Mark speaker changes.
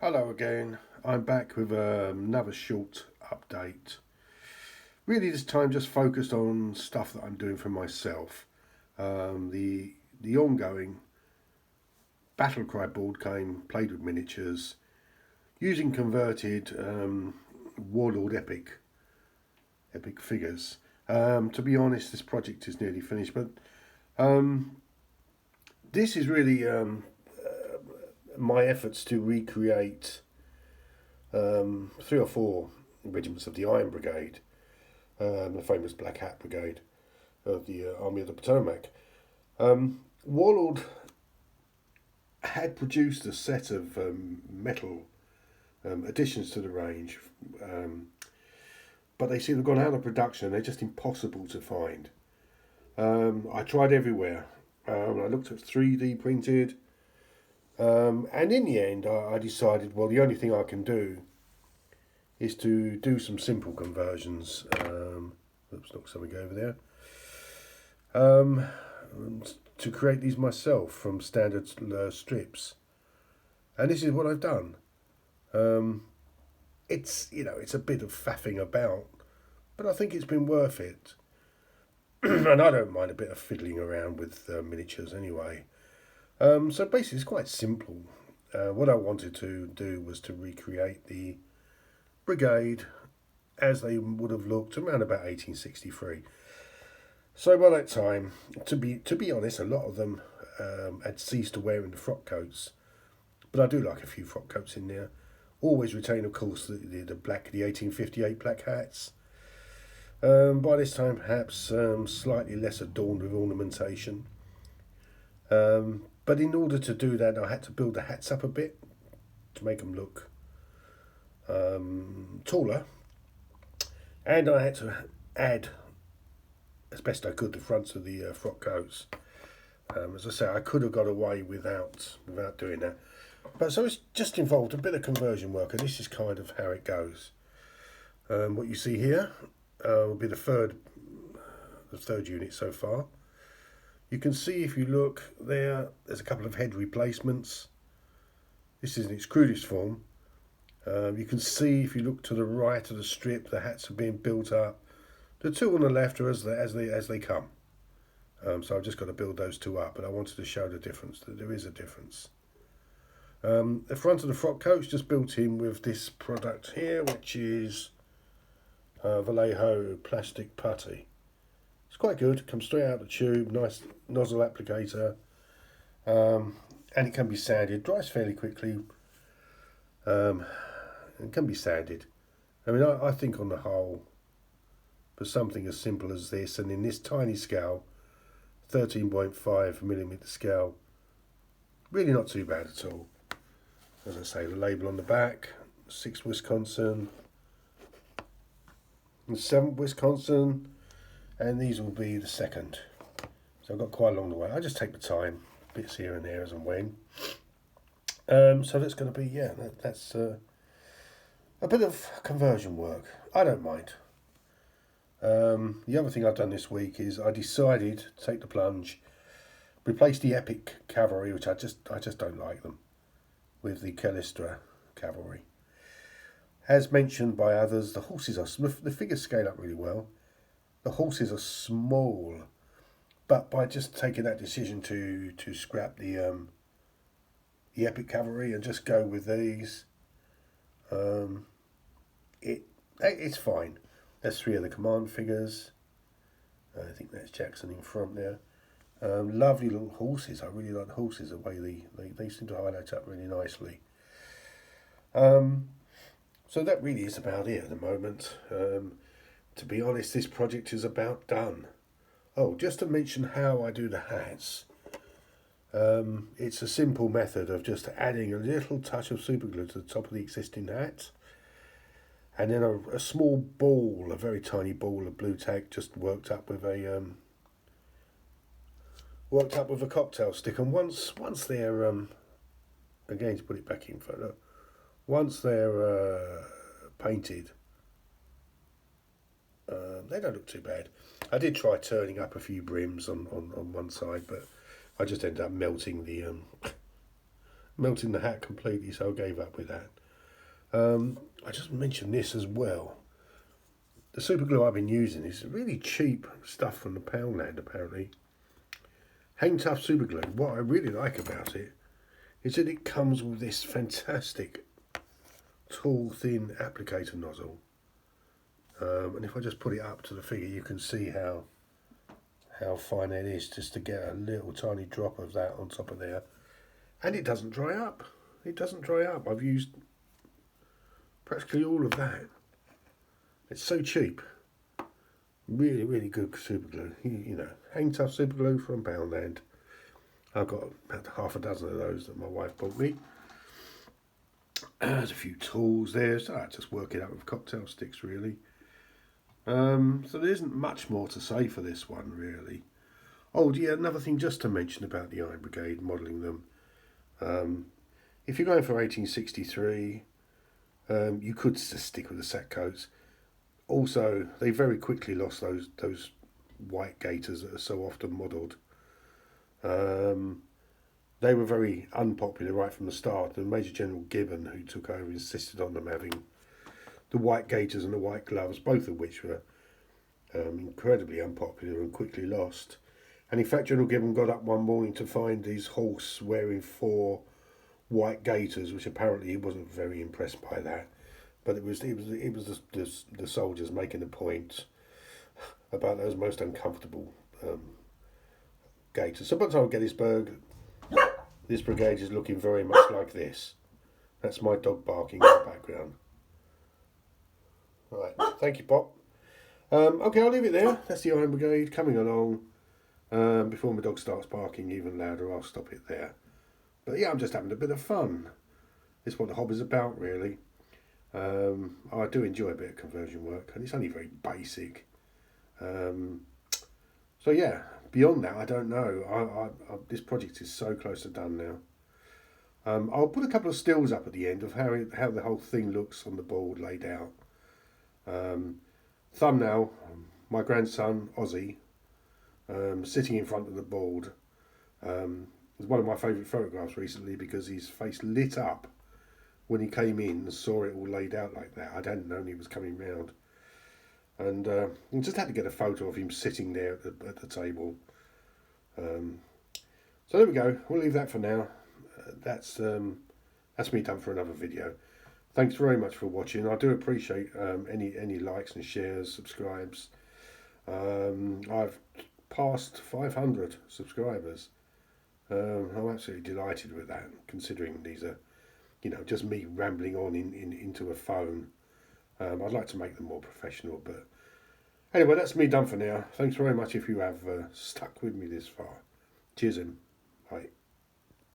Speaker 1: Hello again. I'm back with another short update. Really, this time just focused on stuff that I'm doing for myself. The ongoing Battlecry board game played with miniatures using converted Warlord Epic figures. To be honest, this project is nearly finished, but um, this is really my efforts to recreate three or four regiments of the Iron Brigade, the famous Black Hat Brigade of the Army of the Potomac. Warlord had produced a set of metal additions to the range, but they seem to have gone out of production and they're just impossible to find. I tried everywhere. I looked at 3D printed, and in the end, I decided, well, the only thing I can do is to do some simple conversions. Oops, knocked something over there. To create these myself from standard strips, and this is what I've done. It's a bit of faffing about, but I think it's been worth it. And I don't mind a bit of fiddling around with miniatures anyway. So basically, it's quite simple. What I wanted to do was to recreate the brigade as they would have looked around about 1863. So by that time, to be honest, a lot of them had ceased to wearing the frock coats, but I do like a few frock coats in there. Always retain, of course, the 1858 black hats. By this time, perhaps slightly less adorned with ornamentation. But in order to do that, I had to build the hats up a bit to make them look taller, and I had to add, as best I could, the fronts of the frock coats. As I say, I could have got away without doing that, but so it's just involved a bit of conversion work, and this is kind of how it goes. What you see here will be the third unit so far. You can see, if you look there, there's a couple of head replacements. This is in its crudest form. You can see, if you look to the right of the strip, the hats are being built up. The two on the left are as they come. So I've just got to build those two up, but I wanted to show the difference, that there is a difference. The front of the frock coat's just built in with this product here, which is Vallejo plastic putty. It's quite good. It comes straight out of the tube, nice nozzle applicator, and it can be sanded. Dries fairly quickly. It can be sanded. I mean, I think on the whole, for something as simple as this, and in this tiny scale, 13.5mm scale, really not too bad at all. As I say, the label on the back, 6th Wisconsin, and 7th Wisconsin, and these will be the second. So I've got quite a long way. I just take the time, bits here and there as and when. So that's going to be, that's a bit of conversion work. I don't mind. The other thing I've done this week is I decided to take the plunge, replace the Epic Cavalry, which I just don't like them, with the Callistra Cavalry. As mentioned by others, the horses the figures scale up really well. The horses are small, but by just taking that decision to scrap the Epic Cavalry and just go with these, it's fine. There's 3 of the command figures. I think that's Jackson in front there. Lovely little horses. I really like the horses, the way they seem to highlight up really nicely. So that really is about it at the moment. To be honest, this project is about done. Oh, just to mention how I do the hats. It's a simple method of just adding a little touch of superglue to the top of the existing hat, and then a small ball, a very tiny ball of blue tack, just worked up with a cocktail stick. And once they're again, to put it back in photo, once they're painted, they don't look too bad. I did try turning up a few brims on one side, but I just ended up melting melting the hat completely, so I gave up with that. I just mentioned this as well. The super glue I've been using is really cheap stuff from the Poundland, apparently. Hang Tough super glue. What I really like about it is that it comes with this fantastic tall, thin applicator nozzle. And if I just put it up to the figure, you can see how fine it is, just to get a little tiny drop of that on top of there. And it doesn't dry up. It doesn't dry up. I've used practically all of that. It's so cheap. Really, really good super glue. You know, Hang Tough super glue from Poundland. I've got about half a dozen of those that my wife bought me. There's a few tools there, so I just work it out with cocktail sticks, really. So there isn't much more to say for this one, really. Oh, yeah, another thing just to mention about the Iron Brigade, modelling them. If you're going for 1863, you could just stick with the sack coats. Also, they very quickly lost those white gaiters that are so often modelled. They were very unpopular right from the start, and Major General Gibbon, who took over, insisted on them having the white gaiters and the white gloves, both of which were incredibly unpopular and quickly lost. And in fact, General Gibbon got up one morning to find his horse wearing 4 white gaiters, which apparently he wasn't very impressed by that. But it was the soldiers making a point about those most uncomfortable gaiters. So by the time Gettysburg, this brigade is looking very much like this. That's my dog barking in the background. Right, thank you, Pop. Okay, I'll leave it there. That's the Iron Brigade coming along. Before my dog starts barking even louder, I'll stop it there. But yeah, I'm just having a bit of fun. It's what the hobby's about, really. I do enjoy a bit of conversion work, and it's only very basic. So yeah, beyond that, I don't know. This project is so close to done now. I'll put a couple of stills up at the end of how the whole thing looks on the board laid out. Thumbnail, my grandson Ozzy, sitting in front of the board. It was one of my favourite photographs recently because his face lit up when he came in and saw it all laid out like that. I hadn't known he was coming round. And I just had to get a photo of him sitting there at the table. So there we go. We'll leave that for now. That's me done for another video. Thanks very much for watching. I do appreciate any likes and shares, subscribes. I've passed 500 subscribers. I'm absolutely delighted with that, considering these are, just me rambling on into a phone. I'd like to make them more professional, but anyway, that's me done for now. Thanks very much if you have stuck with me this far. Cheers, Bye.